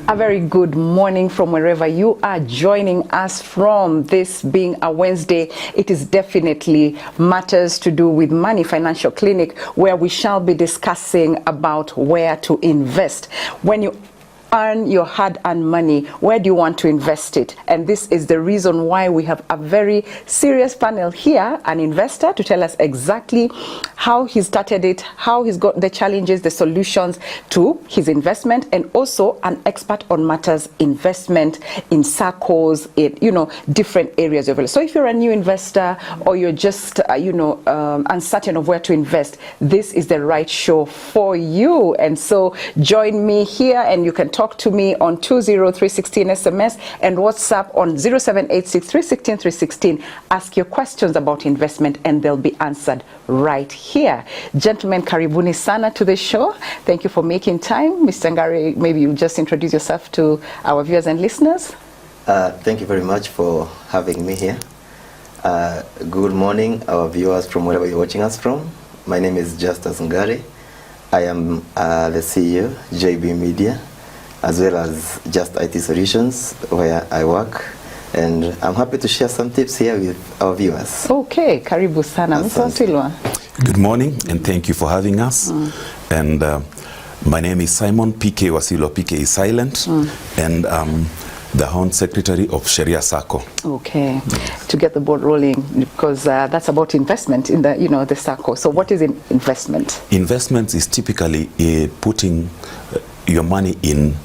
A very good morning from wherever you are joining us from. This being a Wednesday, it is definitely matters to do with money, Financial Clinic, where we shall be discussing about where to invest. When you earn your hard-earned money, where do you want to invest it? And this is the reason why we have a very serious panel here, an investor, to tell us exactly how he started it, how he's got the challenges, the solutions to his investment, and also an expert on matters investment in SACCOs, in different areas of it. So if you're a new investor or you're just uncertain of where to invest, this is the right show for you. And so join me here, and you can talk to me on 20316 SMS and WhatsApp on 0786316316. Ask your questions about investment and they'll be answered right here. Gentlemen, karibuni sana to the show. Thank you for making time. Mr. Ngare, maybe you just introduce yourself to our viewers and listeners. Thank you very much for having me here. Good morning, our viewers from wherever you're watching us from. My name is Justus Ngare. I am the CEO, JB Media, as well as Just IT Solutions, where I work. And I'm happy to share some tips here with our viewers. Okay, karibu sana. Mr. Silwa. Good morning, and thank you for having us. And my name is Simon PK Wasilo. PK is silent, and the Home Secretary of Sharia SACCO. Okay, to get the ball rolling, because that's about investment in the the SACCO. So what is investment? Investment is typically putting your money in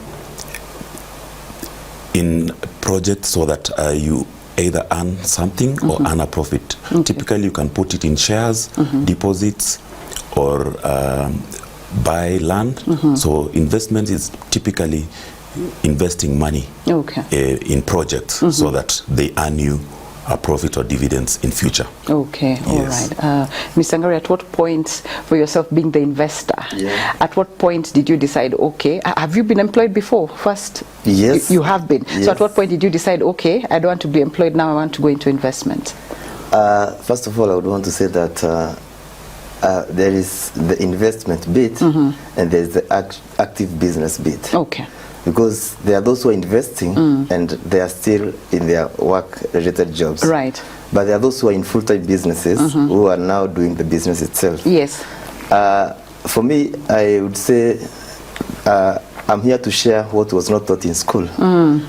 projects so that you either earn something or earn a profit. Okay. Typically you can put it in shares, deposits, or buy land. So investment is typically investing money in projects so that they earn you a profit or dividends in future. Okay, yes. All right. Mr. Ngare, at what point, for yourself being the investor, at what point did you decide, okay, have you been employed before first? Yes. You have been. Yes. So at what point did you decide, okay, I don't want to be employed now, I want to go into investment? First of all, I would want to say that there is the investment bit and there's the active business bit. Okay. Because there are those who are investing and they are still in their work-related jobs. Right. But there are those who are in full-time businesses who are now doing the business itself. Yes. For me, I would say I'm here to share what was not taught in school.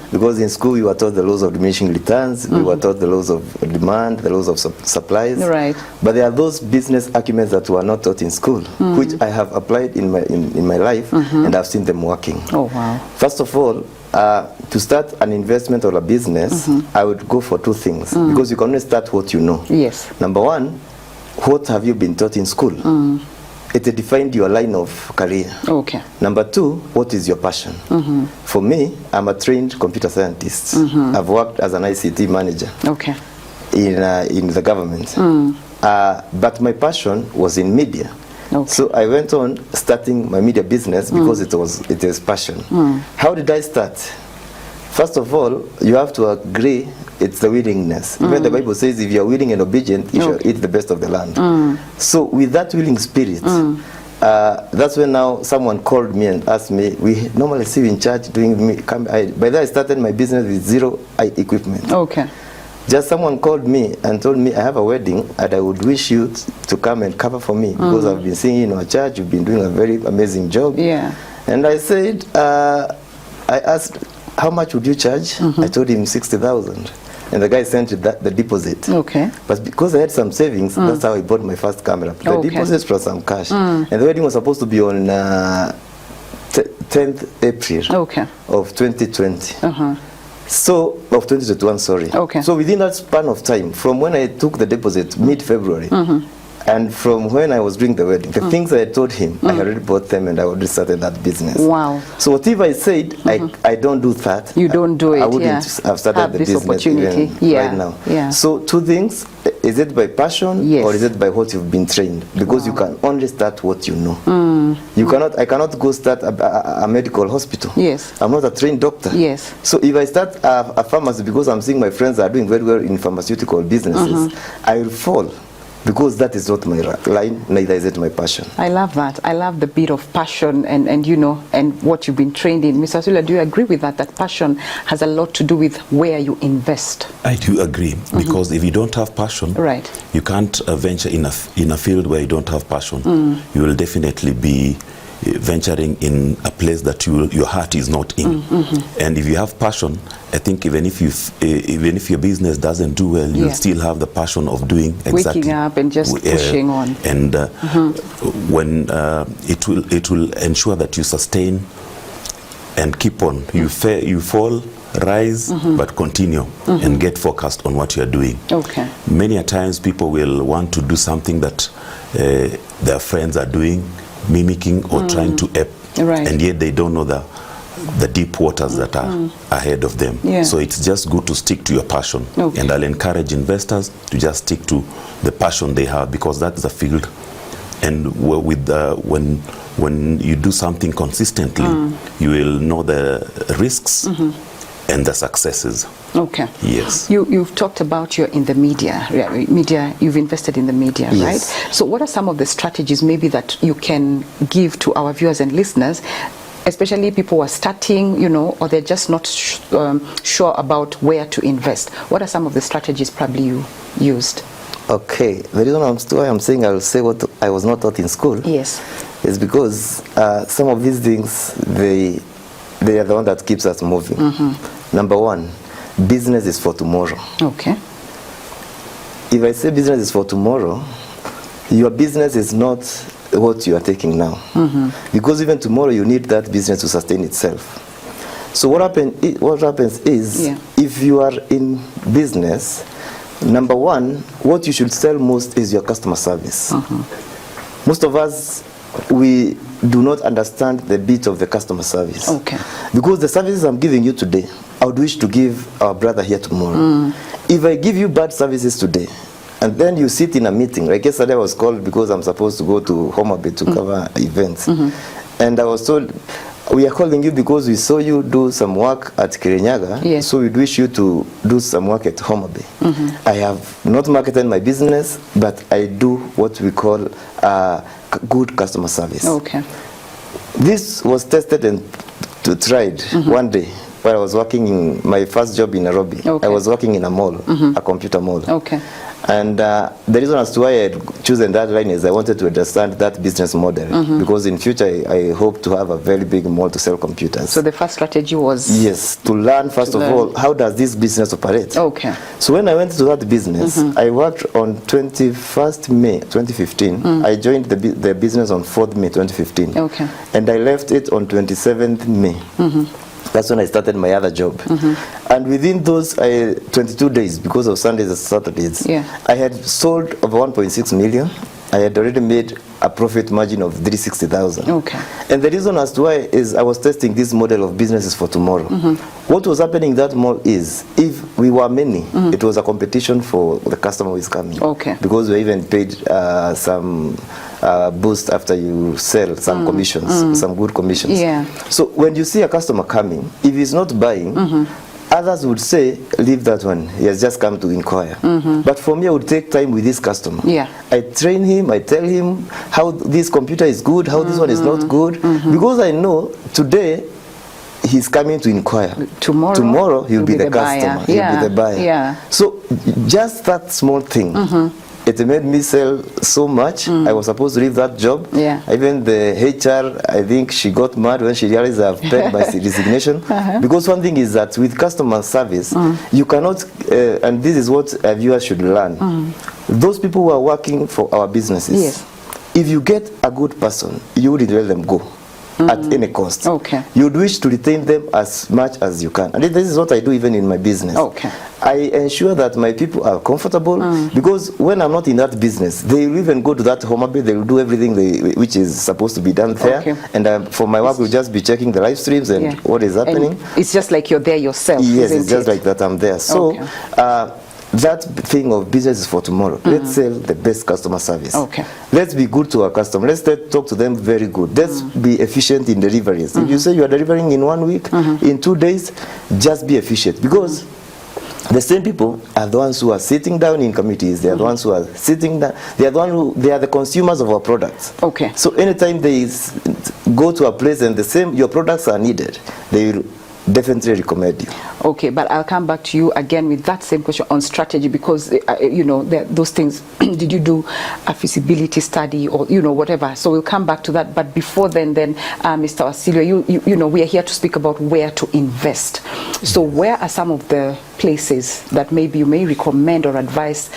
Because in school we were taught the laws of diminishing returns, we were taught the laws of demand, the laws of supplies. Right. But there are those business acumens that were not taught in school, which I have applied in my life, and I've seen them working. Oh, wow. First of all, to start an investment or a business, I would go for two things, because you can only start what you know. Yes. Number one, what have you been taught in school? It defined your line of career. Okay. Number two, what is your passion? For me, I'm a trained computer scientist. I've worked as an ICT manager in the government. But my passion was in media. Okay. So I went on starting my media business because it is passion. How did I start? First of all, you have to agree it's the willingness. Even the Bible says if you are willing and obedient, you shall eat the best of the land. So with that willing spirit, that's when now someone called me and asked me, we normally see you in church doing by then I started my business with zero equipment. Okay. Just someone called me and told me, I have a wedding and I would wish you to come and cover for me because I've been singing in our church, you've been doing a very amazing job. Yeah. And I said, I asked, how much would you charge? I told him 60,000. And the guy sent the deposit. Okay. But because I had some savings, that's how I bought my first camera. The deposit plus some cash. And the wedding was supposed to be on 10th April of 2020. So, of 2021, sorry. Okay. So within that span of time, from when I took the deposit, mid-February, and from when I was doing the wedding, the things I had told him, I already bought them and I already started that business. Wow. So whatever I said, I don't do that. You don't do it, I wouldn't have started the business even right now. Yeah. So two things, is it by passion or is it by what you've been trained? Because you can only start what you know. You cannot, I cannot go start a medical hospital. Yes. I'm not a trained doctor. Yes. So if I start a pharmacy because I'm seeing my friends are doing very well in pharmaceutical businesses, I will fall. because that is not my line, neither is it my passion. I love that. I love the bit of passion and you know, and what you've been trained in. Mr. Asula, do you agree with that, that passion has a lot to do with where you invest? I do agree, because if you don't have passion, right, you can't venture in a field where you don't have passion. You will definitely be venturing in a place that your heart is not in. And if you have passion, I think even if your business doesn't do well, you'll still have the passion of doing exactly. Waking up and just pushing on. And when it will ensure that you sustain and keep on. You fall, rise, but continue and get focused on what you're doing. Okay. Many a times people will want to do something that their friends are doing, mimicking or trying to ape, and yet they don't know the deep waters that are ahead of them. So it's just good to stick to your passion. And I'll encourage investors to just stick to the passion they have, because that's the field. And with when you do something consistently, you will know the risks and the successes. Okay. Yes. You've talked about you're in the media. You've invested in the media, right? So what are some of the strategies maybe that you can give to our viewers and listeners, especially people who are starting, you know, or they're just not sure about where to invest? What are some of the strategies probably you used? Okay, the reason I'm saying I will say what I was not taught in school. Yes. Is because some of these things, they are the one that keeps us moving. Number one, business is for tomorrow. Okay. If I say business is for tomorrow, your business is not what you are taking now. Because even tomorrow you need that business to sustain itself. So what happens is, if you are in business, number one, what you should sell most is your customer service. Most of us, we do not understand the bit of the customer service. Okay. Because the services I'm giving you today, I would wish to give our brother here tomorrow. If I give you bad services today, and then you sit in a meeting, like yesterday I was called because I'm supposed to go to Homa Bay to cover events. And I was told, we are calling you because we saw you do some work at Kirinyaga, so we'd wish you to do some work at Homa Bay. I have not marketed my business, but I do what we call good customer service. Okay. This was tested and tried one day while I was working in my first job in Nairobi. I was working in a mall, a computer mall. Okay. And the reason as to why I had chosen that line is I wanted to understand that business model, because in future I hope to have a very big mall to sell computers. So the first strategy was? Yes, to learn first of all, how does this business operate? Okay. So when I went to that business, I worked on 21st May 2015. I joined the business on 4th May 2015. Okay. And I left it on 27th May. That's when I started my other job. And within those 22 days, because of Sundays and Saturdays, I had sold over 1.6 million. I had already made a profit margin of 360,000. Okay. And the reason as to why is I was testing this model of businesses for tomorrow. What was happening in that mall is, if we were many, it was a competition for the customer who is coming. Okay. Because we even paid some boost after you sell some commissions, some good commissions. Yeah. So when you see a customer coming, if he's not buying, others would say, leave that one, he has just come to inquire. But for me, I would take time with this customer. Yeah. I train him, I tell him how this computer is good, how this one is not good, because I know today he's coming to inquire. Tomorrow he'll be the customer, he'll be the buyer. Yeah. So just that small thing, it made me sell so much. I was supposed to leave that job. Yeah. Even the HR, I think she got mad when she realized I've paid my resignation. Because one thing is that with customer service, you cannot, and this is what viewers should learn. Those people who are working for our businesses, if you get a good person, you would let them go. At any cost. Okay. You'd wish to retain them as much as you can. And this is what I do even in my business. Okay. I ensure that my people are comfortable, because when I'm not in that business, they will even go to that Homa Bay, they will do everything which is supposed to be done there. Okay. And for my work, we'll just be checking the live streams and what is happening. And it's just like you're there yourself. Yes, it's just like that I'm there. So, that thing of business is for tomorrow. Let's sell the best customer service. Okay. Let's be good to our customer. Let's talk to them very good. Let's be efficient in deliveries. If you say you are delivering in 1 week, in 2 days, just be efficient. Because The same people are the ones who are sitting down in committees. They are the ones who are sitting down. They are they are the consumers of our products. Okay. So anytime they go to a place and your products are needed, they will definitely recommend you. Okay, but I'll come back to you again with that same question on strategy, because you know, those things. Did you do a feasibility study, or you know, whatever? So we'll come back to that. But before then, Mr. Wasilwa, you know, we are here to speak about where to invest. So where are some of the places that maybe you may recommend or advise,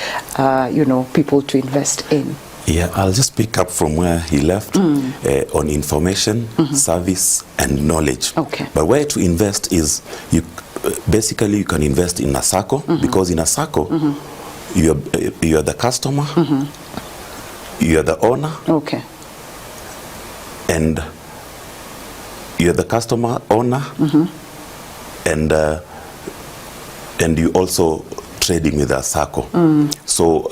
you know, people to invest in? Yeah, I'll just pick up from where he left on information, service, and knowledge. Okay. But where to invest is, basically you can invest in a SACCO, because in a SACCO, you are the customer, you are the owner, okay, and you are the customer, owner, and you also trading with a SACCO. So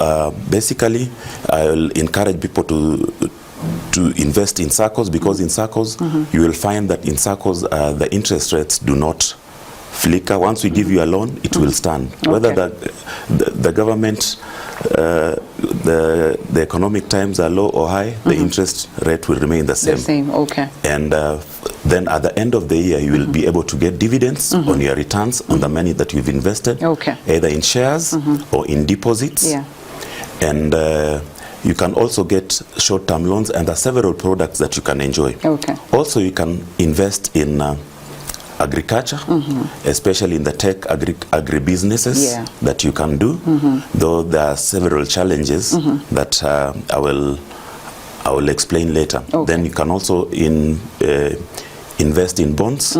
basically, I'll encourage people to invest in SACCOs, because in SACCOs you will find that in SACCOs the interest rates do not flicker. Once we give you a loan, it will stand. Okay. Whether the government, the economic times are low or high, the interest rate will remain the same. The same, okay. And then at the end of the year, you will be able to get dividends on your returns on the money that you've invested, okay, either in shares or in deposits. Yeah. And you can also get short-term loans, and there are several products that you can enjoy. Okay. Also, you can invest in agriculture, especially in the tech agribusinesses that you can do, though there are several challenges that I will explain later. Okay. Then you can also invest in bonds.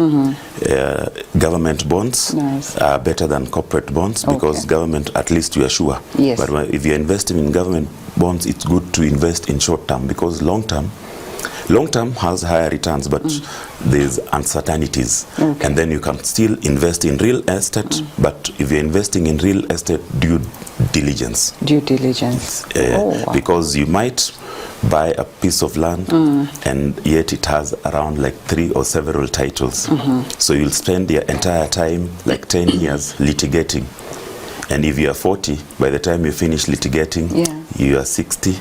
Government bonds are better than corporate bonds, because government, at least you are sure. Yes. But if you're investing in government bonds, it's good to invest in short term, because long term has higher returns, but there's uncertainties. Okay. And then you can still invest in real estate, but if you're investing in real estate, due diligence. Due diligence. Wow. Because you might buy a piece of land and yet it has around like 3 or several titles. So you'll spend your entire time, like 10 years, litigating. And if you are 40, by the time you finish litigating, you are 60.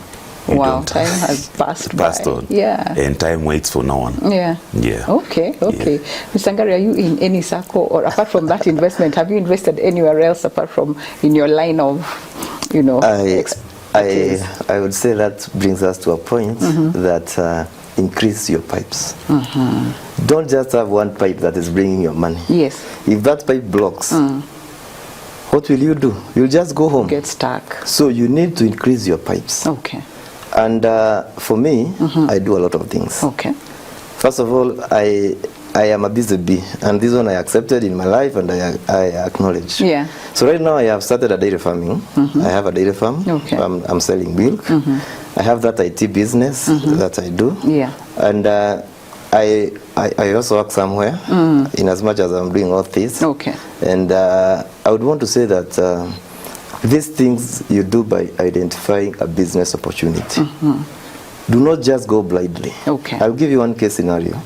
Wow, time has passed on. Yeah. And time waits for no one. Yeah. Yeah. Okay, okay. Mr. Ngari, are you in any SACCO, or apart from that investment, have you invested anywhere else apart from in your line of, you know, I would say that brings us to a point that increase your pipes. Don't just have one pipe that is bringing your money. Yes. If that pipe blocks, what will you do? You'll just go home. Get stuck. So you need to increase your pipes. Okay. And for me, I do a lot of things. Okay. First of all, I am a busy bee, and this one I accepted in my life, and I acknowledge. Yeah. So right now I have started a dairy farming. I have a dairy farm. Okay. I'm selling milk. I have that IT business that I do. Yeah. And I also work somewhere, in as much as I'm doing all this. Okay. And I would want to say that these things you do by identifying a business opportunity. Do not just go blindly. Okay. I'll give you one case scenario.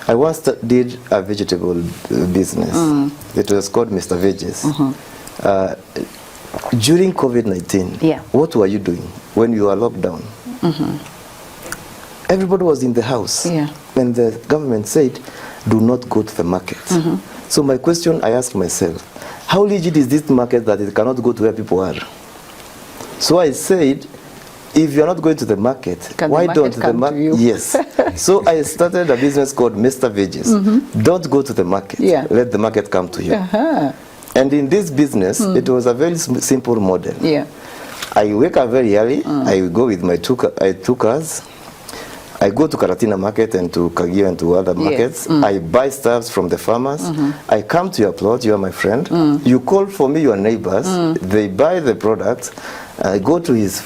I once did a vegetable business. It was called Mr. Veggies. During COVID-19, what were you doing when you were locked down? Everybody was in the house. Yeah. And the government said, do not go to the market. So my question I asked myself, how legit is this market that it cannot go to where people are? So I said, if you're not going to the market, why don't the market? Yes. So I started a business called Mr. Veggies. Don't go to the market. Yeah. Let the market come to you. And in this business, it was a very simple model. Yeah. I wake up very early. I go with my two cars. I go to Karatina market and to Kagio and to other markets. I buy stuff from the farmers. I come to your plot. You are my friend. You call for me your neighbors. They buy the products. I go to his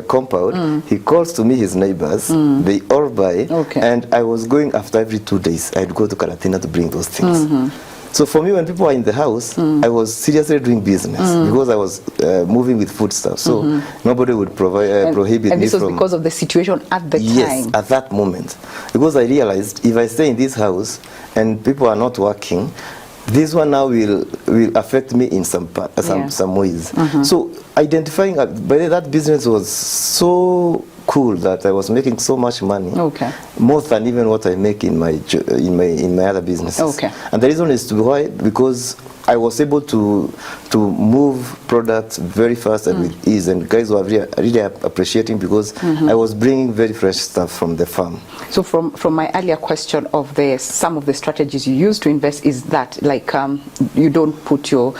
compound. He calls to me his neighbors. They all buy. Okay. And I was going after every 2 days. I'd go to Karatina to bring those things. So for me, when people are in the house, I was seriously doing business because I was moving with food stuff. So nobody would prohibit me from... And this was because of the situation at the time? Yes, at that moment. Because I realized if I stay in this house and people are not working, this one now will affect me in some ways. So identifying that business was so cool that I was making so much money, more than even what I make in my other businesses. And the reason is why, because I was able to move products very fast and with ease, and guys were really appreciating, because I was bringing very fresh stuff from the farm. So from my earlier question of some of the strategies you use to invest, is that like you don't put your,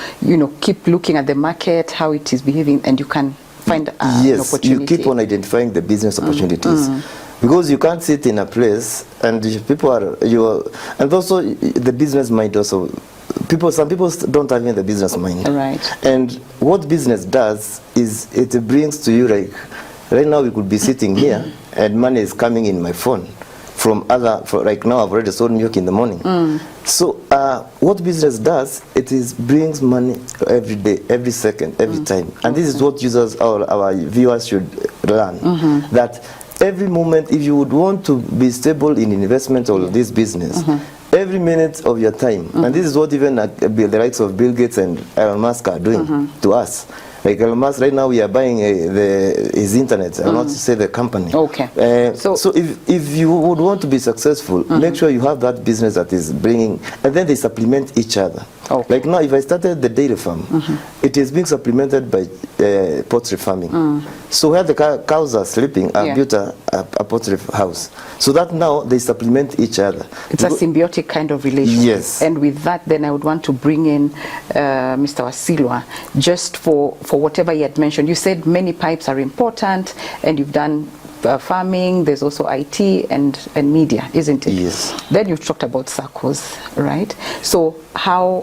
keep looking at the market, how it is behaving, and you can find an opportunity. Yes, you keep on identifying the business opportunities. Because you can't sit in a place and people and also the business mind also. Some people don't have the business mind. Right. And what business does is it brings to you, like right now we could be sitting here and money is coming in my phone like now I've already sold milk in the morning. So what business does, brings money every day, every second, every time. And this is what users, our viewers should learn. That every moment, if you would want to be stable in investment or this business, every minute of your time, and this is what even the likes of Bill Gates and Elon Musk are doing to us. Like Elon Musk, right now we are buying his internet. I will not say the company. So if you would want to be successful, make sure you have that business that is bringing, and then they supplement each other. Like now, if I started the dairy farm, it is being supplemented by poultry farming. So where the cows are sleeping, I built a poultry house. So that now they supplement each other. It's a symbiotic kind of relationship. Yes. And with that, then I would want to bring in Mr. Wasilwa, just for whatever you had mentioned. You said many pipes are important, and you've done farming, there's also IT and media, isn't it? Yes. Then you've talked about SACCOs, right? So how,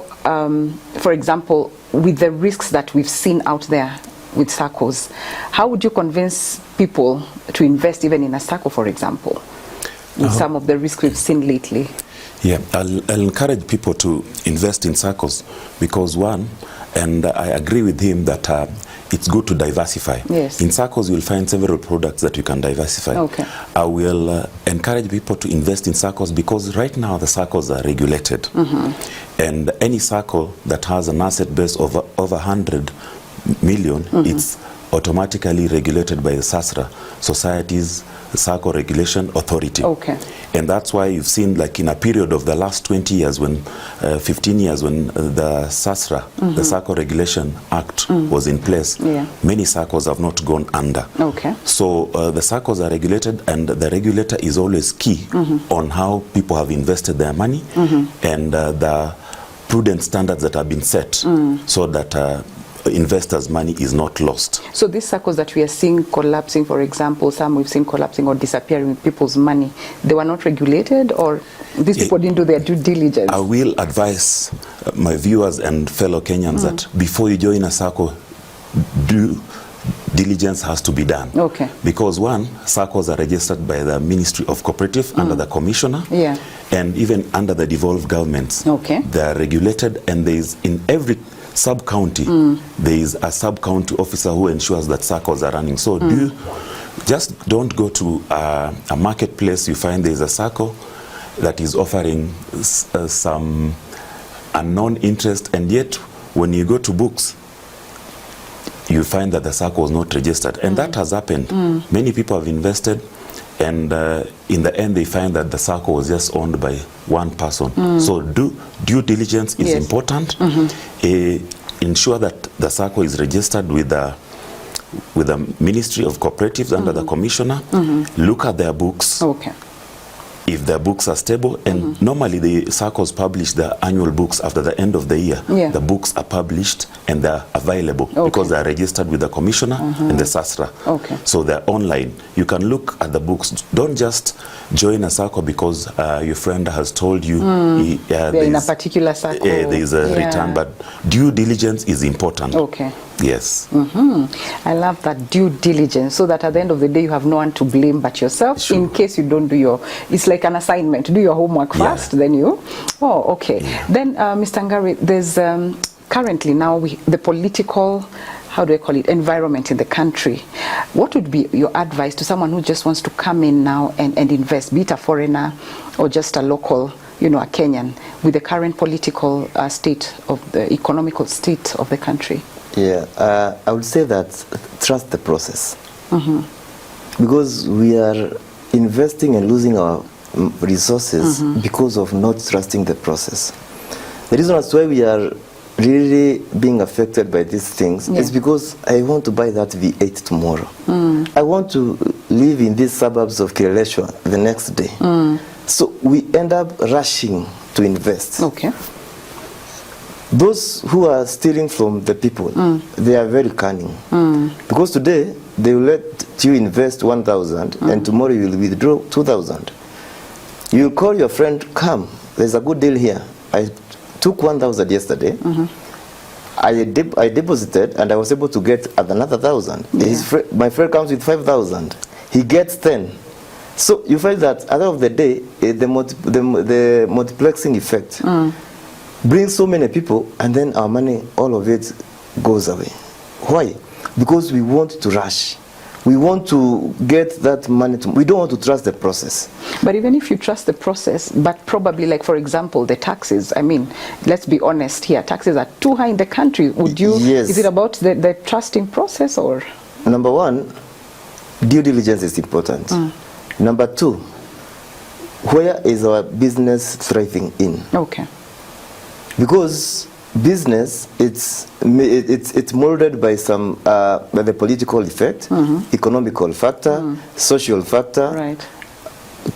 for example, with the risks that we've seen out there with SACCOs, how would you convince people to invest even in a SACCO, for example, with some of the risks we've seen lately? Yeah, I'll encourage people to invest in SACCOs because one, and I agree with him that it's good to diversify. Yes. In SACCOs, you'll find several products that you can diversify. I will encourage people to invest in SACCOs because right now the SACCOs are regulated. And any SACCO that has an asset base of over 100 million, it's automatically regulated by the SASRA, Societies SACCO Regulation Authority. And that's why you've seen, like in a period of the last 20 years, 15 years, when the SASRA, the SACCO Regulation Act was in place, many SACCOs have not gone under. So the SACCOs are regulated, and the regulator is always key on how people have invested their money and the prudent standards that have been set so that investors' money is not lost. So these SACCOs that we are seeing collapsing, for example, some we've seen collapsing or disappearing with people's money, they were not regulated, or these people didn't do their due diligence? I will advise my viewers and fellow Kenyans that before you join a SACCO, due diligence has to be done. Because one, SACCOs are registered by the Ministry of Cooperative under the Commissioner, and even under the devolved governments. They are regulated, and there is in every sub-county, there is a sub-county officer who ensures that SACCOs are running. So just don't go to a marketplace, you find there is a SACCO that is offering some unknown interest, and yet when you go to books, you find that the SACCO was not registered. And that has happened. Many people have invested, and in the end they find that the SACCO was just owned by one person. So due diligence is important. Ensure that the SACCO is registered with the Ministry of Cooperatives under the Commissioner. Look at their books. If their books are stable, and normally the SACCOs publish their annual books after the end of the year. The books are published and they're available because they are registered with the Commissioner and the SASRA. So they're online. You can look at the books. Don't just join a SACCO because your friend has told you they're in a particular SACCO. There is a return, but due diligence is important. Yes. I love that, due diligence, so that at the end of the day you have no one to blame but yourself in case you don't do it's like an assignment. Do your homework first, then you. Then Mr. Ngari, there's currently now the political, how do I call it, environment in the country. What would be your advice to someone who just wants to come in now and invest, be it a foreigner or just a local a Kenyan with the current political state of the economical state of the country? Yeah, I would say that trust the process. Because we are investing and losing our resources because of not trusting the process. The reason that's why we are really being affected by these things is because I want to buy that V8 tomorrow. I want to live in these suburbs of Kileleshwa the next day. So we end up rushing to invest. Okay. Those who are stealing from the people, they are very cunning. Because today, they will let you invest 1,000 and tomorrow you will withdraw 2,000. You call your friend, come, there's a good deal here. I took 1,000 yesterday. I deposited and I was able to get another 1,000. My friend comes with 5,000. He gets 10. So you find that at the end of the day, the multiplexing effect brings so many people, and then our money, all of it goes away. Why? Because we want to rush. We want to get that money. We don't want to trust the process. But even if you trust the process, but probably, like, for example, the taxes, I mean, let's be honest here, taxes are too high in the country. Would you, is it about the trusting process, or? Number one, due diligence is important. Number two, where is our business thriving in? Okay. Because business, it's molded by some by the political effect, economical factor, social factor,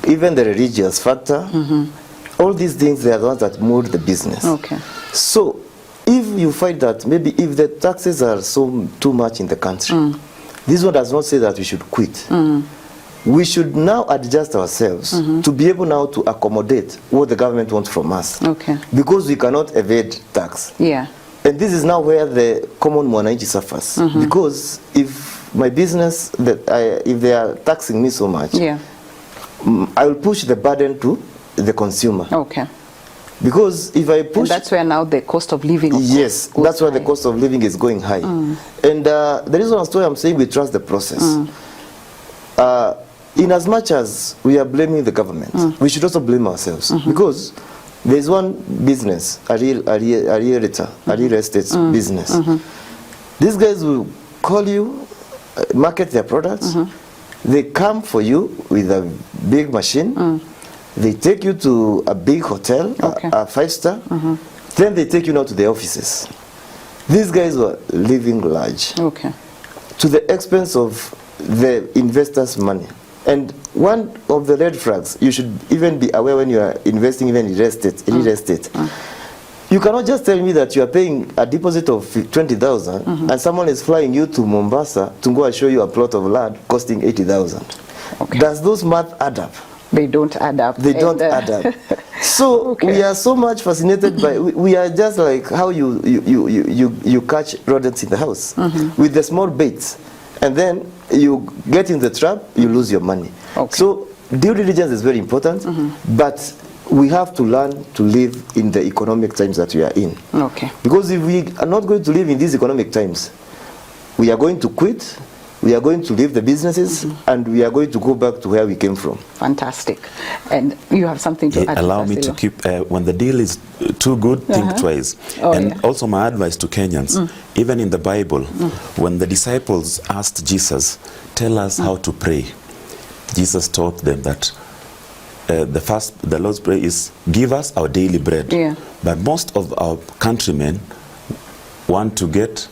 even the religious factor. All these things, they are the ones that mold the business. Okay. So if you find that maybe if the taxes are too much in the country, this one does not say that we should quit. We should now adjust ourselves to be able now to accommodate what the government wants from us. Okay. Because we cannot evade tax. Yeah. And this is now where the common mwananchi suffers. Because if my business, if they are taxing me so much, I will push the burden to the consumer. Okay. Because if I push... And that's where now the cost of living... Yes, that's where the cost of living is going high. And the reason why I'm saying we trust the process. In as much as we are blaming the government, we should also blame ourselves. Because there's one business, a real estate business. These guys will call you, market their products. They come for you with a big machine. They take you to a big hotel, a 5-star. Then they take you now to the offices. These guys were living large, to the expense of the investors' money. And one of the red flags, you should even be aware when you are investing even in real estate. You cannot just tell me that you are paying a deposit of 20,000 and someone is flying you to Mombasa to go and show you a plot of land costing 80,000. Does those math add up? They don't add up. They don't add up. So we are so much fascinated by, we are just like how you catch rodents in the house with the small baits. And then you get in the trap, you lose your money. So due diligence is very important, but we have to learn to live in the economic times that we are in. Because if we are not going to live in these economic times, we are going to quit, we are going to leave the businesses, and we are going to go back to where we came from. Fantastic. And you have something to add? Allow me to keep, when the deal is too good, think twice. Also my advice to Kenyans, even in the Bible, when the disciples asked Jesus, tell us how to pray, Jesus taught them that the Lord's Prayer is, give us our daily bread. But most of our countrymen want to get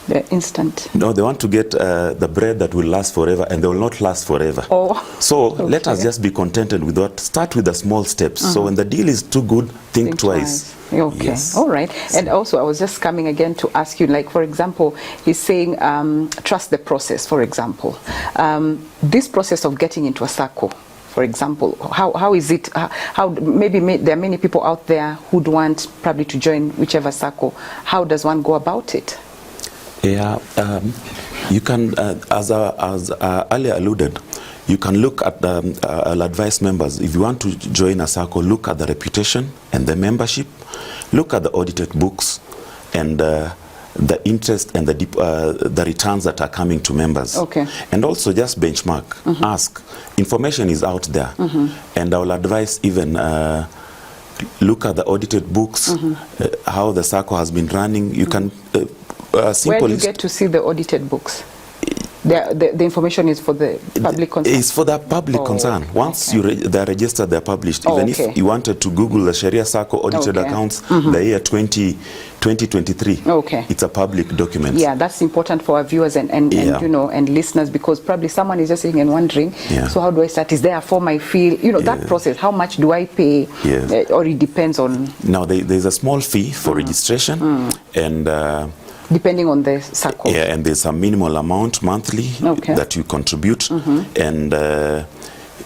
the instant. No, they want to get the bread that will last forever, and they will not last forever. So let us just be contented with what. Start with the small steps. So when the deal is too good, think twice. Yes. All right. And also, I was just coming again to ask you, like, for example, he's saying trust the process, for example. This process of getting into a circle, for example, how is it, how maybe there are many people out there who'd want probably to join whichever circle. How does one go about it? Yeah, you can, as earlier alluded, you can look at the, I'll advise members, if you want to join a circle, look at the reputation and the membership, look at the audited books, and the interest and the returns that are coming to members. Okay. And also just benchmark, ask. Information is out there. And I will advise even look at the audited books, how the SACCO has been running. You can where do you get to see the audited books? The information is for the public concern? It's for the public concern. Once they're registered, they're published. Even if you wanted to Google the Sharia SACCO audited accounts, the year 2023, it's a public document. Yeah, that's important for our viewers and you know, and listeners, because probably someone is just sitting and wondering, so how do I start? Is there a form I fill? You know, that process, how much do I pay? Or it depends on... Now, there's a small fee for registration, and... depending on the SACCO. Yeah, and there's a minimal amount monthly that you contribute, and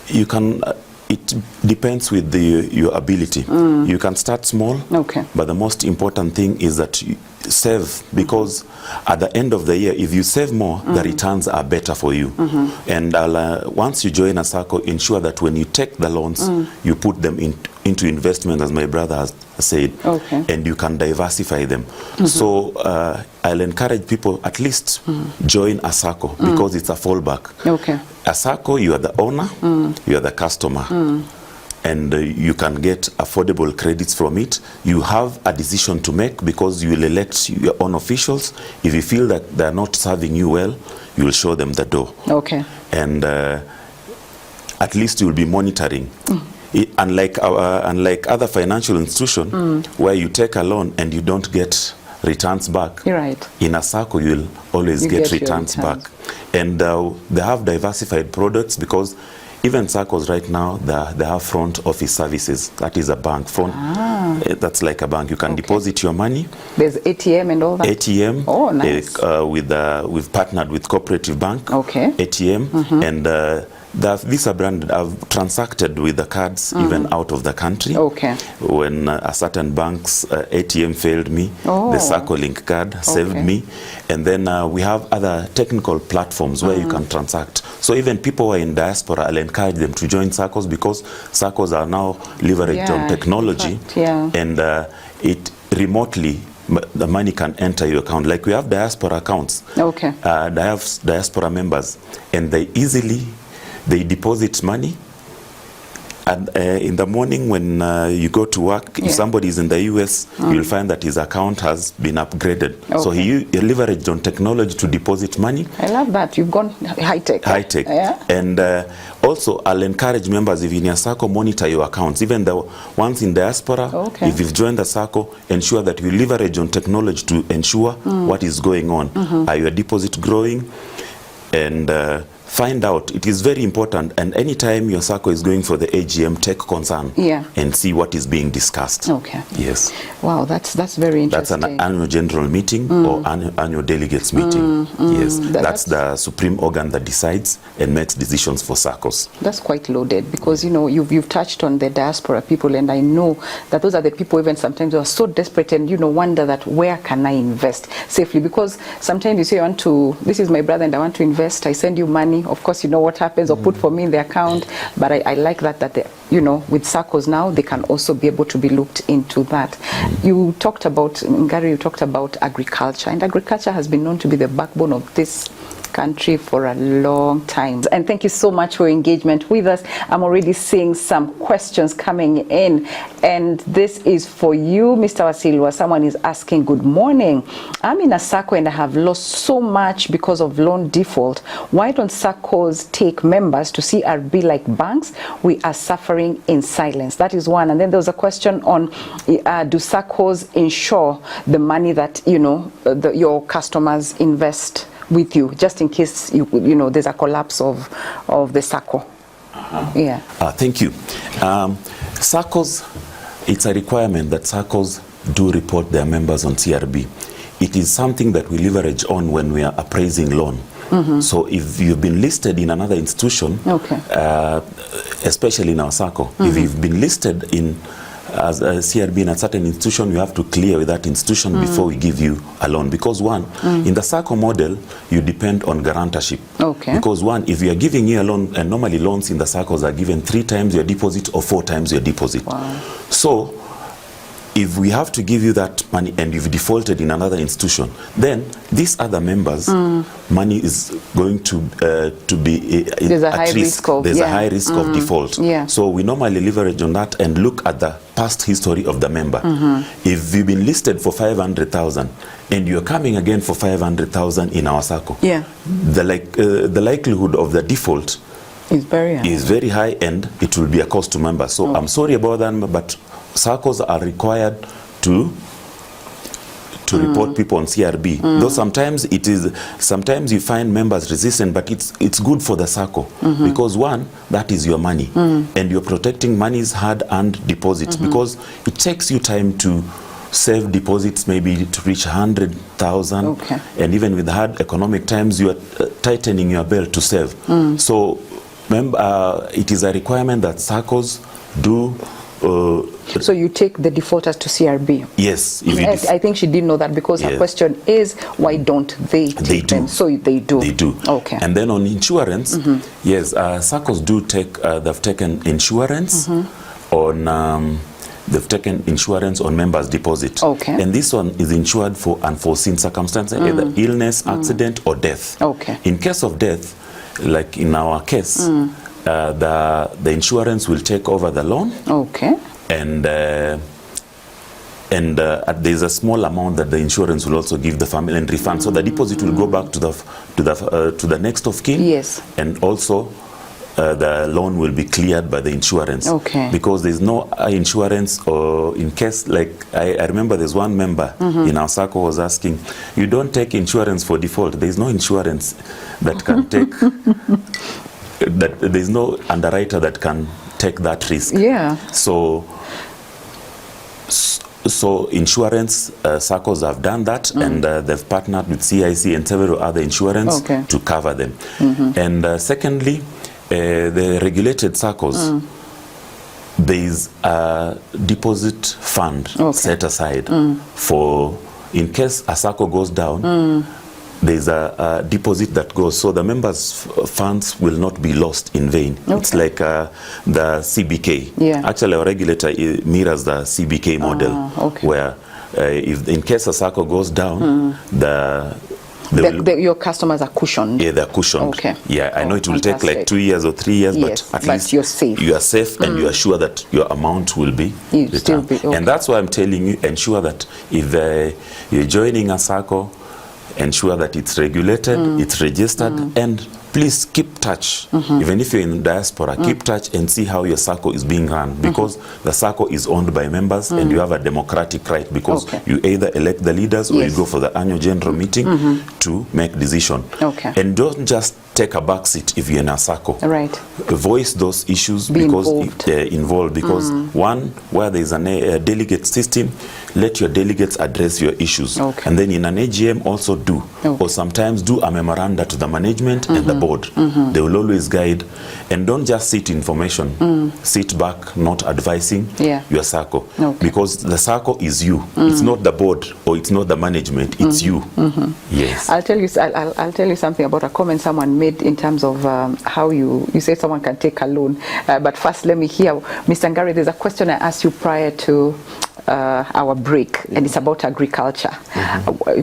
you can. It depends with your ability. You can start small, but the most important thing is that you save, because at the end of the year, if you save more, the returns are better for you. And once you join a SACCO, ensure that when you take the loans, you put them into investment, as my brother has said, and you can diversify them. So I'll encourage people at least join a SACCO, because it's a fallback. A SACCO, you are the owner, you are the customer, and you can get affordable credits from it. You have a decision to make, because you will elect your own officials. If you feel that they're not serving you well, you will show them the door. And at least you will be monitoring. Unlike other financial institutions, where you take a loan and you don't get returns back, in a SACCO you will always get returns back. And they have diversified products, because even SACCOs right now, they have front office services. That is a bank. That's like a bank. You can deposit your money. There's ATM and all that? ATM. Oh, nice. We've partnered with Cooperative Bank. ATM. And these are branded. I've transacted with the cards even out of the country. When a certain bank's ATM failed me, the SACCO Link card saved me. And then we have other technical platforms where you can transact. So even people who are in diaspora, I'll encourage them to join SACCOs, because SACCOs are now leveraged on technology, and it remotely the money can enter your account. Like we have diaspora accounts. They have diaspora members, and they deposit money, and in the morning when you go to work, if somebody is in the US, you'll find that his account has been upgraded. So he leveraged on technology to deposit money. I love that. You've gone high-tech. High-tech. And also, I'll encourage members, if in your SACCO, monitor your accounts. Even the ones in diaspora, if you've joined the SACCO, ensure that you leverage on technology to ensure what is going on. Are your deposit growing? And find out. It is very important. And anytime your SACCO is going for the AGM, take concern and see what is being discussed. Yes. Wow, that's very interesting. That's an annual general meeting or annual delegates meeting. Yes. That's the supreme organ that decides and makes decisions for SACCOs. That's quite loaded, because you know you've touched on the diaspora people, and I know that those are the people even sometimes who are so desperate and wonder that where can I invest safely, because sometimes you say this is my brother and I want to invest, I send you money, of course you know what happens, or put for me in the account, but I like that with SACCOs now they can also be able to be looked into that. You talked about, Ngari, you talked about agriculture, and agriculture has been known to be the backbone of this country for a long time. And thank you so much for your engagement with us. I'm already seeing some questions coming in, and this is for you, Mr. Wasilwa. Someone is asking, good morning. I'm in a SACCO and I have lost so much because of loan default. Why don't SACCOs take members to CRB like banks? We are suffering in silence. That is one. And then there was a question on, do SACCOs insure the money that, your customers invest with you, just in case there's a collapse of the SACCO? Thank you. SACCOs, it's a requirement that SACCOs do report their members on CRB. It is something that we leverage on when we are appraising loan. So if you've been listed in another institution, especially in our SACCO, if you've been listed as a CRB in a certain institution, you have to clear with that institution before we give you a loan. Because in the SACCO model, you depend on guarantorship. Because if you are giving you a loan, and normally loans in the SACCOs are given 3 times your deposit or 4 times your deposit. So if we have to give you that money and you've defaulted in another institution, then these other members, money is going to be there's a at high risk of, there's a high risk of default. Yeah. So we normally leverage on that and look at the past history of the member. If you've been listed for 500,000 and you're coming again for 500,000 in our SACCO, yeah, the likelihood of the default is very high, and it will be a cost to members. So I'm sorry about that, but SACCOs are required to report people on CRB. Though sometimes you find members resistant, but it's good for the SACCO because one, that is your money, and you're protecting money's hard-earned deposits because it takes you time to save deposits maybe to reach 100,000, okay, and even with hard economic times you are tightening your belt to save. So it is a requirement that SACCOs do. So you take the defaulters to CRB? Yes. I think she didn't know that because her question is, why don't they take them? So they do. They do. Okay. And then on insurance, yes, SACCOs do take, they've taken insurance on, they've taken insurance on members' deposit. Okay. And this one is insured for unforeseen circumstances, either illness, accident, or death. Okay. In case of death, like in our case, the insurance will take over the loan. Okay. And there's a small amount that the insurance will also give the family and refund. So the deposit will go back to the next of kin. Yes. And also the loan will be cleared by the insurance. Okay. Because there's no insurance, or in case, like I remember there's one member in our SACCO was asking, you don't take insurance for default. There's no insurance that can take that. There's no underwriter that can take that risk. Yeah. So insurance SACCOs have done that, and they've partnered with CIC and several other insurance to cover them. And secondly, the regulated SACCOs, there is a deposit fund set aside for, in case a SACCO goes down, there's a deposit that goes, so the members' funds will not be lost in vain. It's like the CBK. Yeah. Actually, our regulator mirrors the CBK model, where if in case a SACCO goes down, your customers are cushioned. Yeah, they're cushioned. Okay. Yeah, I know it will take like 2 years or 3 years, but at least you're safe. You are safe, and you are sure that your amount will be returned. And that's why I'm telling you, ensure that if you're joining a SACCO, ensure that it's regulated, it's registered, and please keep touch. Even if you're in diaspora, keep touch and see how your SACCO is being run, because the SACCO is owned by members, and you have a democratic right, because you either elect the leaders or you go for the annual general meeting to make decision. And don't just take a back seat if you're in a SACCO. Right. Voice those issues, because involved, because one, where there is a delegate system, let your delegates address your issues. And then in an AGM also do, or sometimes do a memoranda to the management and the board. They will always guide, and don't just sit information. Sit back, not advising your SACCO, because the SACCO is you. It's not the board, or it's not the management. It's you. Yes. I'll tell you something about a comment someone made in terms of how you say someone can take a loan. But first, let me hear, Mr. Ngari. There's a question I asked you prior to our break, and it's about agriculture.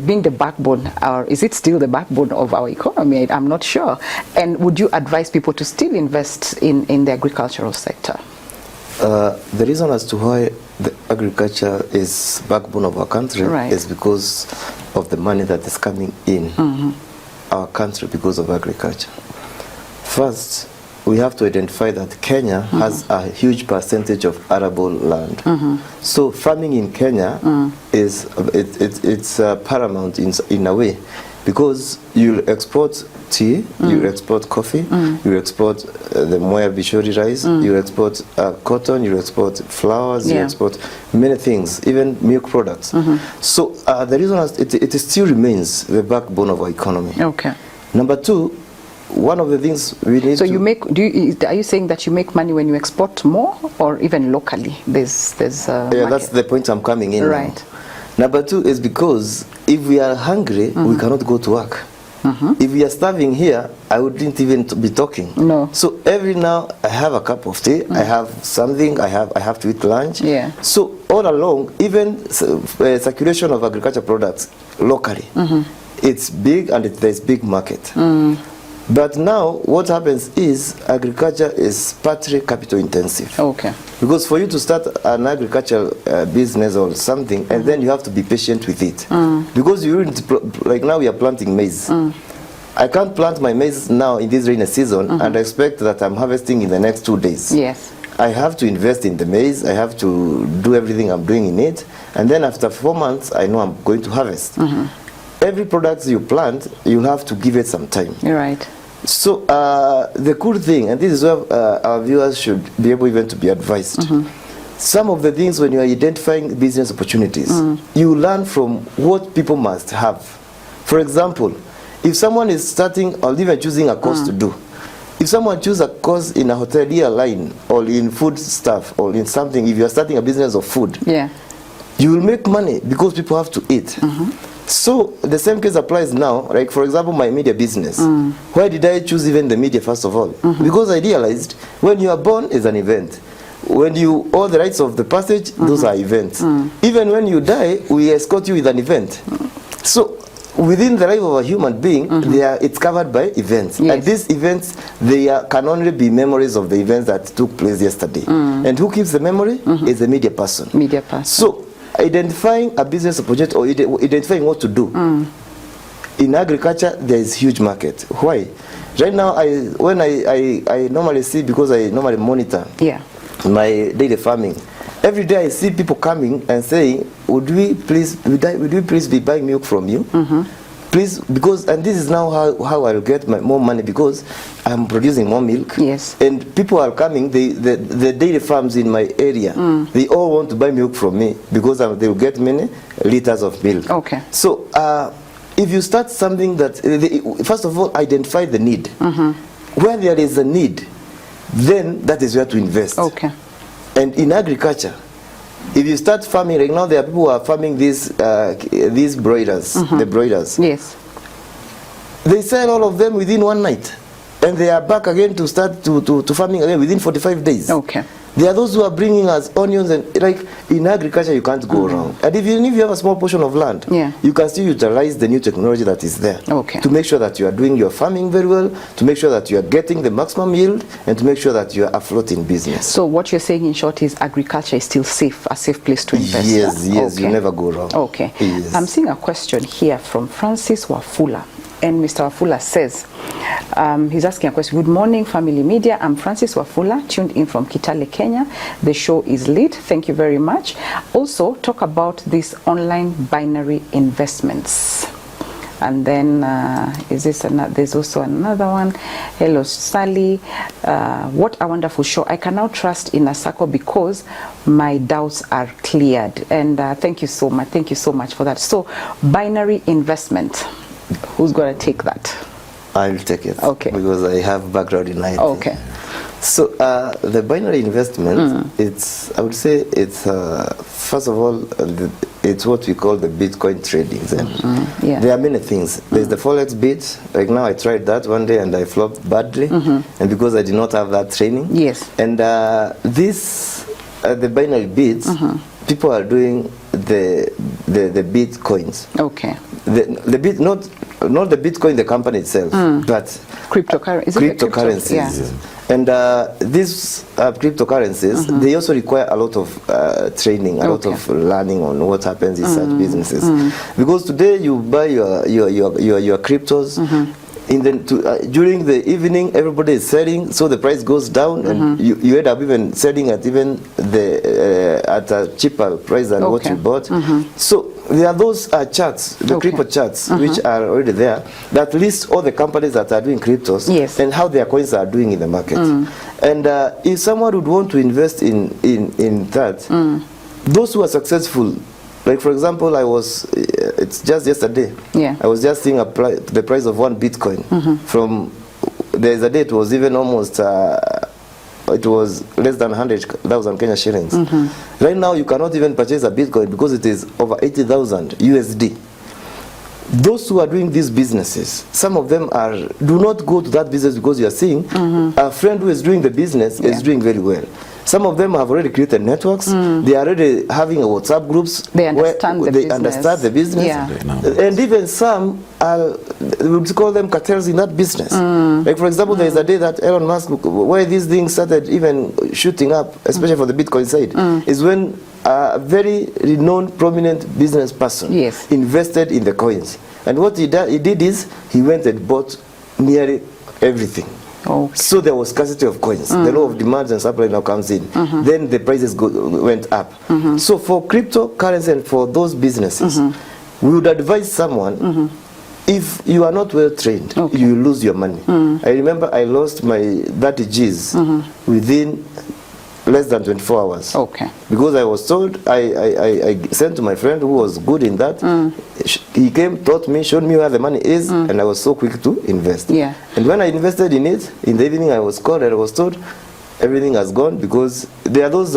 Being the backbone, or is it still the backbone of our economy? I'm not sure. And would you advise people to still invest in the agricultural sector? The reason as to why the agriculture is backbone of our country is because of the money that is coming in our country because of agriculture. First, we have to identify that Kenya has a huge percentage of arable land. So farming in Kenya is paramount in a way, because you export tea, you export coffee, you export the Moya Bishori rice, you export cotton, you export flowers, you export many things, even milk products. So the reason is it still remains the backbone of our economy. Okay. Number two, one of the things we need so are you saying that you make money when you export more, or even locally? There's yeah, that's the point I'm coming in. Right. Now. Number two is because if we are hungry, we cannot go to work. If we are starving here, I wouldn't even be talking. No. So every now I have a cup of tea, I have something, I have to eat lunch. Yeah. So all along, even circulation of agriculture products locally, it's big and there's big market. But now what happens is agriculture is partly capital intensive. Okay. Because for you to start an agricultural business or something, and then you have to be patient with it. Because you like now we are planting maize. I can't plant my maize now in this rainy season and expect that I'm harvesting in the next 2 days. Yes. I have to invest in the maize, I have to do everything I'm doing in it, and then after 4 months, I know I'm going to harvest. Every product you plant, you have to give it some time. You're right. So the cool thing, and this is where our viewers should be able even to be advised. Some of the things when you are identifying business opportunities, you learn from what people must have. For example, if someone is starting or even choosing a course to do, if someone chooses a course in a hotelier line or in food stuff or in something, if you are starting a business of food, you will make money because people have to eat. So the same case applies now. Like for example, my media business. Why did I choose even the media first of all? Because I realized when you are born is an event. When you all the rites of the passage, those are events. Even when you die, we escort you with an event. So within the life of a human being, it's covered by events. And these events, can only be memories of the events that took place yesterday. And who keeps the memory is the media person. So identifying a business opportunity or identifying what to do. In agriculture, there is huge market. Why? Right now, when I normally see, because I normally monitor my daily farming, every day I see people coming and saying, would we please be buying milk from you? Please, because, and this is now how I'll get more money, because I'm producing more milk. And people are coming, the dairy farms in my area, they all want to buy milk from me because they will get many liters of milk. So if you start something that, first of all, identify the need. Where there is a need, then that is where to invest. And in agriculture, if you start farming, right now there are people who are farming these broilers, the broilers. They sell all of them within one night, and they are back again to start to farming again within 45 days. There are those who are bringing us onions, and like in agriculture you can't go wrong. And even if you have a small portion of land, you can still utilize the new technology that is there to make sure that you are doing your farming very well, to make sure that you are getting the maximum yield, and to make sure that you are afloat in business. So what you're saying in short is agriculture is still safe, a safe place to invest. Yes, you never go wrong. I'm seeing a question here from Francis Wafula. And Mr. Wafula says, he's asking a question. Good morning, Family Media. I'm Francis Wafula, tuned in from Kitale, Kenya. The show is lit. Thank you very much. Also, talk about these online binary investments. And then, there's also another one. Hello, Sally. What a wonderful show. I can now trust in Asako because my doubts are cleared. And thank you so much. Thank you so much for that. So, binary investment. Who's going to take that? I'll take it. Because I have background in IT. So the binary investment, I would say it's first of all, it's what we call the Bitcoin trading. There are many things. There's the Forex bit. Like now I tried that one day and I flopped badly, and because I did not have that training. And the binary bits, people are doing the Bitcoins. The bit, not the Bitcoin, the company itself, but cryptocurrencies. And these cryptocurrencies, they also require a lot of training, a lot of learning on what happens in such businesses. Because today you buy your cryptos. During the evening, everybody is selling, so the price goes down, and you end up even selling at at a cheaper price than what you bought. So there are those charts, the crypto charts, which are already there, that list all the companies that are doing cryptos and how their coins are doing in the market. And if someone would want to invest in that, those who are successful. Like for example, it's just yesterday, I was just seeing the price of one Bitcoin. From, there's a day it was even almost, it was less than 100,000 Kenya shillings. Right now you cannot even purchase a Bitcoin because it is over 80,000 USD. Those who are doing these businesses, some of them do not go to that business because you are seeing a friend who is doing the business is doing very well. Some of them have already created networks. They are already having a WhatsApp groups. They understand where the they business. understand the business. Yeah. And even some are, we would call them cartels in that business. Like for example, there is a day that Elon Musk, where these things started even shooting up, especially for the Bitcoin side, is when a very renowned, prominent business person invested in the coins. And what he did is, he went and bought nearly everything. Okay. So there was scarcity of coins. The law of demand and supply now comes in. Then the prices went up. So for cryptocurrency and for those businesses, we would advise someone, if you are not well trained, you lose your money. I remember I lost my 30 Gs within less than 24 hours. Okay. Because I was told, I sent to my friend who was good in that. He came, taught me, showed me where the money is, and I was so quick to invest. Yeah. And when I invested in it, in the evening I was called and I was told everything has gone, because there are those,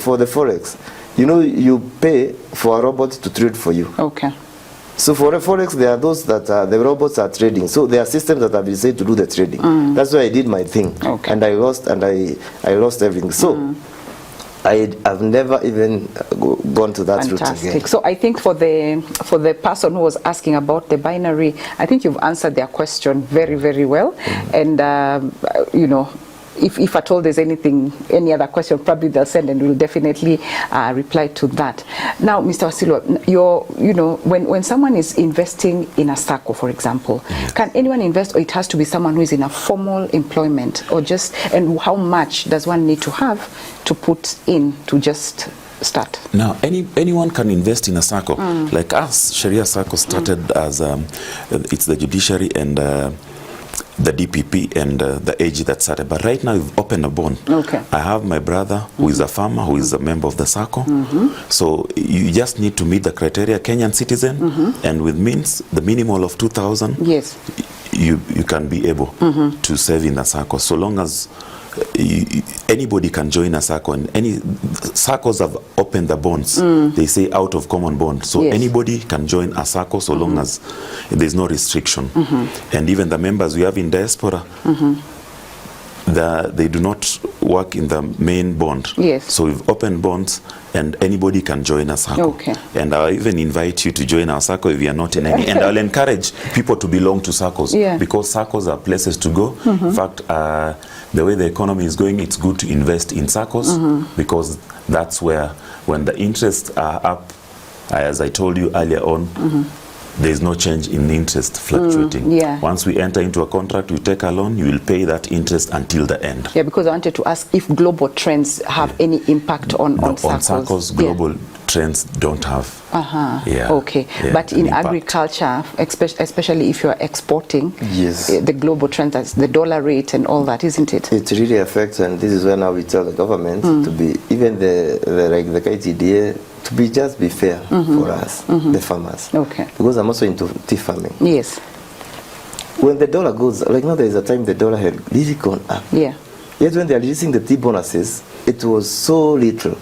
for the Forex, you know, you pay for a robot to trade for you. Okay. So for Forex, there are those that the robots are trading. So there are systems that have been said to do the trading. That's why I did my thing, and I lost, and I lost everything. So I've never even gone to that route again. So I think for the person who was asking about the binary, I think you've answered their question very, very well. And you know, if at all there's any other question, probably they'll send, and we'll definitely reply to that. Now, Mr. Wasilwa, you know, when someone is investing in a SACCO, for example, can anyone invest, or it has to be someone who is in a formal employment, or just, and how much does one need to have to put in to just start? Now, anyone can invest in a SACCO. Like us, Sharia SACCO started as it's the judiciary and the DPP and the AG that started. But right now we've opened a bond. Okay. I have my brother who is a farmer, who is a member of the SACCO. So you just need to meet the criteria, Kenyan citizen, and with means, the minimum of 2,000, yes, you can be able to save in the SACCO, so long as anybody can join a SACCO. And any SACCOs have opened the bonds, they say out of common bond, so anybody can join a SACCO so long as there's no restriction. And even the members we have in diaspora, they do not work in the main bond. So we've opened bonds, and anybody can join a SACCO. And I'll even invite you to join our SACCO if you are not in any. And I'll encourage people to belong to SACCOs, because SACCOs are places to go. In fact, the way the economy is going, it's good to invest in SACCOs, because that's where, when the interests are up, as I told you earlier on, there is no change in interest fluctuating. Once we enter into a contract, we take a loan, you will pay that interest until the end. Yeah, because I wanted to ask if global trends have any impact on SACCOs. On SACCOs, global trends don't have. But in agriculture, especially if you're exporting, the global trends, that's the dollar rate and all that, isn't it? It really affects, and this is where now we tell the government to be, even the KTDA, to be fair for us, the farmers. Because I'm also into tea farming. When the dollar goes, like now there is a time the dollar had really gone up. Yet when they are releasing the tea bonuses, it was so little.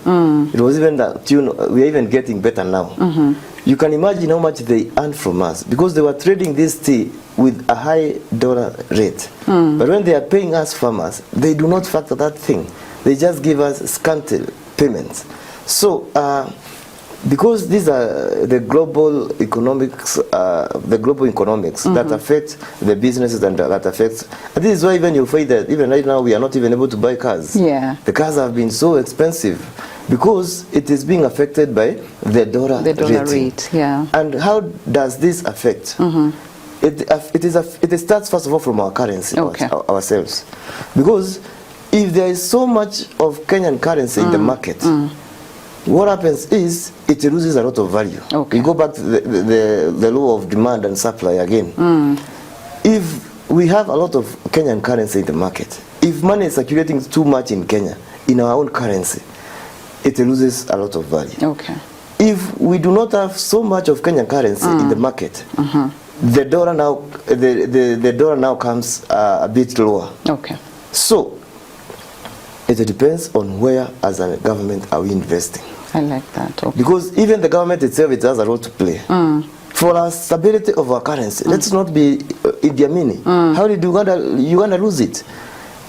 It was even that tune, we are even getting better now. You can imagine how much they earn from us, because they were trading this tea with a high dollar rate. But when they are paying us farmers, they do not factor that thing. They just give us scanty payments. So because these are the global economics, that affect the businesses and that affects. And this is why even you find that even right now we are not even able to buy cars. The cars have been so expensive because it is being affected by the dollar rate. And how does this affect? It starts first of all from our currency, ourselves, because if there is so much of Kenyan currency in the market, what happens is it loses a lot of value. We go back to the law of demand and supply again. If we have a lot of Kenyan currency in the market, if money is circulating too much in Kenya, in our own currency, it loses a lot of value. If we do not have so much of Kenyan currency in the market, the dollar now comes a bit lower. So it depends on where, as a government, are we investing. I like that. Because even the government itself, it has a role to play. For our stability of our currency, let's not be Idi Amin. How did Uganda lose it?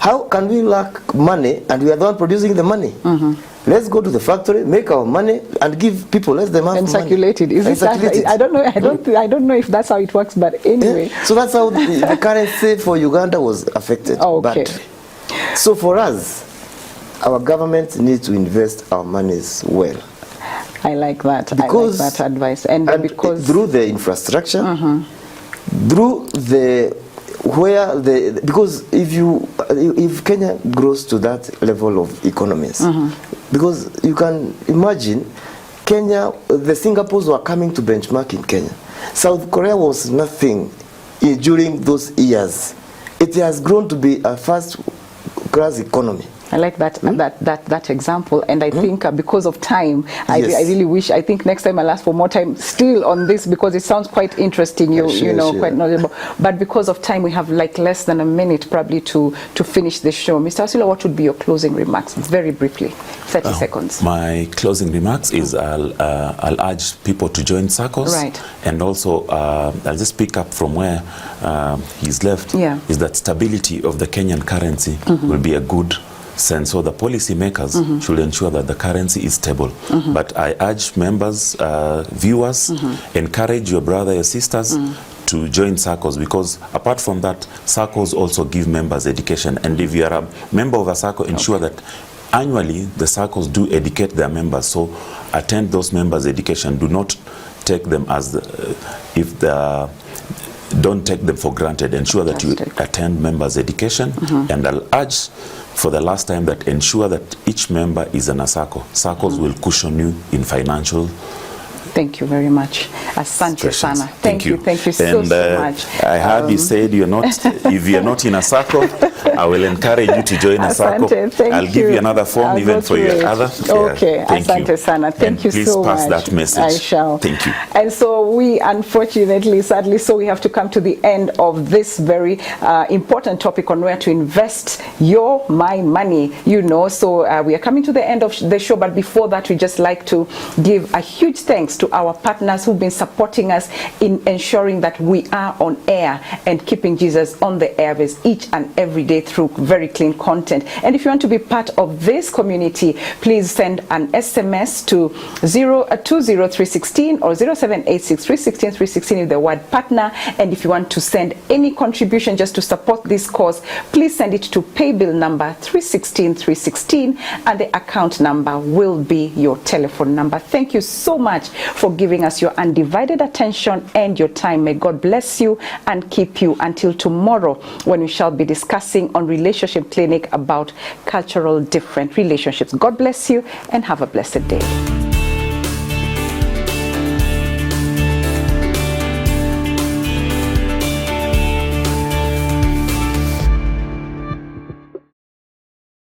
How can we lack money and we are the one producing the money? Let's go to the factory, make our money, and give people, let them have and money. Circulate it. Is it that? I don't know. I don't know if that's how it works. But anyway, yeah. So that's how the currency for Uganda was affected. Okay. Badly. So for us, our government needs to invest our monies well. I like that. Because, I like that advice. And because through the infrastructure, through the because if Kenya grows to that level of economies, because you can imagine Kenya, the Singapores were coming to benchmark in Kenya. South Korea was nothing during those years. It has grown to be a first-class economy. I like that example, and I think because of time, I really wish. I think next time I'll ask for more time still on this, because it sounds quite interesting. You know, quite knowledgeable. But because of time, we have like less than a minute probably to finish the show. Mr. Asilo, what would be your closing remarks, very briefly, 30 seconds? My closing remarks is I'll urge people to join SACCOs, right? And also I'll just pick up from where he's left. Yeah. Is that stability of the Kenyan currency will be a good sense. So the policy makers should ensure that the currency is stable. But I urge members, viewers, encourage your brother, your sisters to join SACCOs, because apart from that, SACCOs also give members education. And if you are a member of a SACCO, ensure that annually the SACCOs do educate their members. So attend those members' education. Do not take them as don't take them for granted. Ensure that you attend members' education. And I'll urge for the last time that ensure that each member is in a SACCO. SACCOs will cushion you in financial. Thank you very much. Asante sana. Thank you so much. I heard you said you're not, if you're not in a SACCO, I will encourage you to join a SACCO. I'll give you another form even for your other. Okay, asante sana. Thank you so much. Please pass that message. I shall. Thank you. And so we, unfortunately, sadly, so we have to come to the end of this very important topic on where to invest my money, you know. So we are coming to the end of the show, but before that, we just like to give a huge thanks to our partners who've been supporting us in ensuring that we are on air and keeping Jesus on the airwaves each and every day through very clean content. And if you want to be part of this community, please send an SMS to 020316 or 0786316316 with the word partner. And if you want to send any contribution just to support this cause, please send it to paybill number 316316, and the account number will be your telephone number. Thank you so much for giving us your undivided attention and your time. May God bless you and keep you until tomorrow, when we shall be discussing on Relationship Clinic about cultural different relationships. God bless you and have a blessed day.